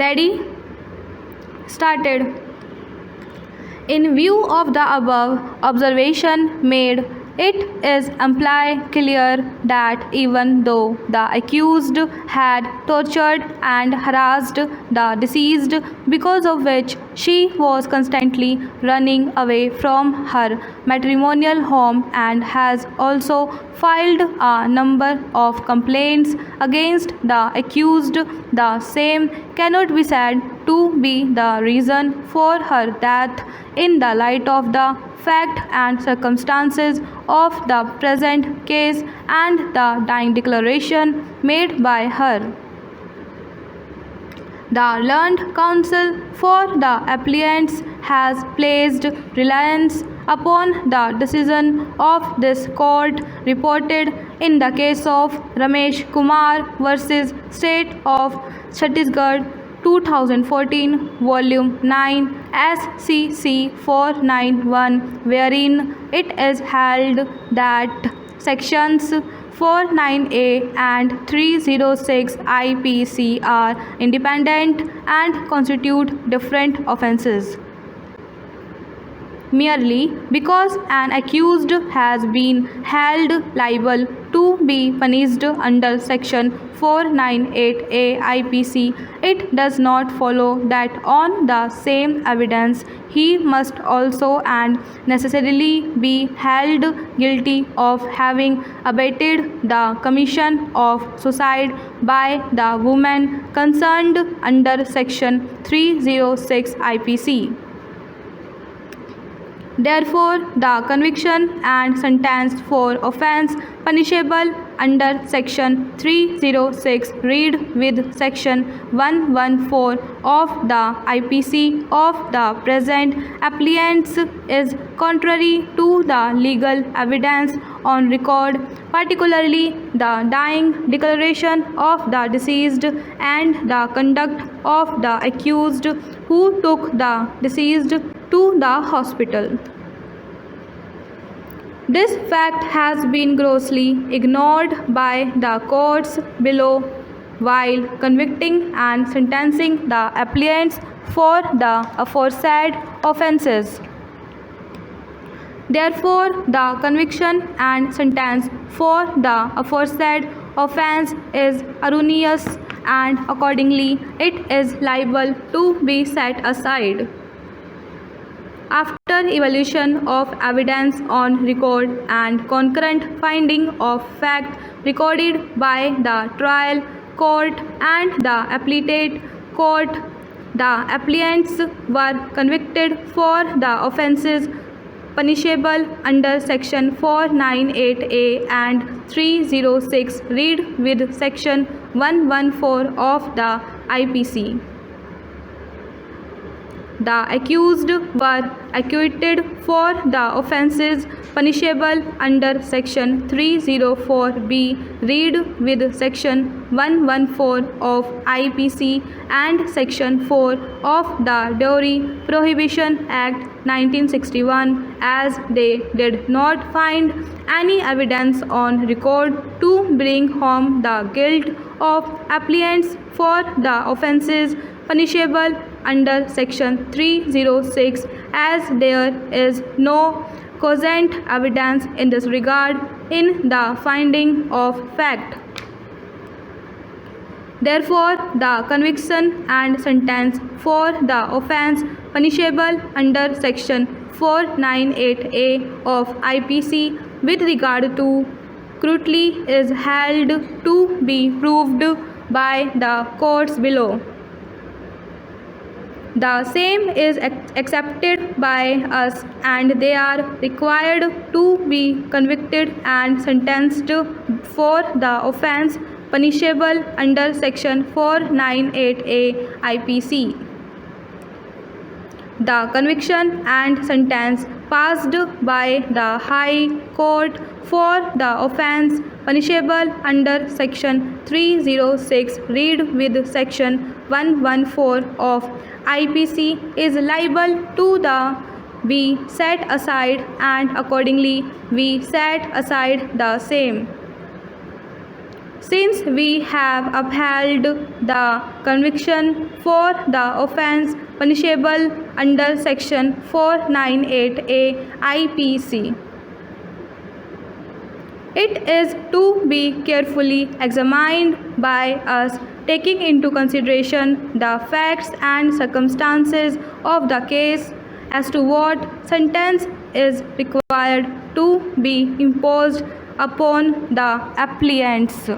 Ready? Started. In view of the above observation made, it is implied clear that even though the accused had tortured and harassed the deceased, because of which she was constantly running away from her matrimonial home and has also filed a number of complaints against the accused, the same cannot be said to be the reason for her death in the light of the fact and circumstances of the present case and the dying declaration made by her. The learned counsel for the applicants has placed reliance upon the decision of this court reported in the case of Ramesh Kumar versus State of Chhattisgarh 2014, Volume 9, SCC 491, wherein it is held that Sections 498 and 306 IPC are independent and constitute different offences. Merely because an accused has been held liable to be punished under Section 498A IPC, it does not follow that on the same evidence he must also and necessarily be held guilty of having abetted the commission of suicide by the woman concerned under Section 306 IPC. Therefore, the conviction and sentence for offence punishable under Section 306 read with Section 114 of the IPC of the present applicants is contrary to the legal evidence on record, particularly the dying declaration of the deceased and the conduct of the accused who took the deceased to the hospital. This fact has been grossly ignored by the courts below while convicting and sentencing the applicants for the aforesaid offences. Therefore, the conviction and sentence for the aforesaid offence is erroneous and accordingly it is liable to be set aside. After evaluation of evidence on record and concurrent finding of fact recorded by the trial court and the appellate court, the applicants were convicted for the offences punishable under Section 498A and 306 read with Section 114 of the IPC. The accused were acquitted for the offences punishable under Section 304B read with Section 114 of IPC and Section 4 of the Dowry Prohibition Act 1961, as they did not find any evidence on record to bring home the guilt of applicants for the offences punishable under Section 306, as there is no cogent evidence in this regard in the finding of fact. Therefore, the conviction and sentence for the offence punishable under Section 498A of IPC with regard to cruelty is held to be proved by the courts below. The same is accepted by us and they are required to be convicted and sentenced for the offence punishable under Section 498A IPC. The conviction and sentence passed by the High Court for the offence punishable under Section 306 read with Section 114 of IPC is liable to be set aside, and accordingly we set aside the same. Since we have upheld the conviction for the offence punishable under Section 498A IPC, it is to be carefully examined by us, taking into consideration the facts and circumstances of the case as to what sentence is required to be imposed upon the applicants.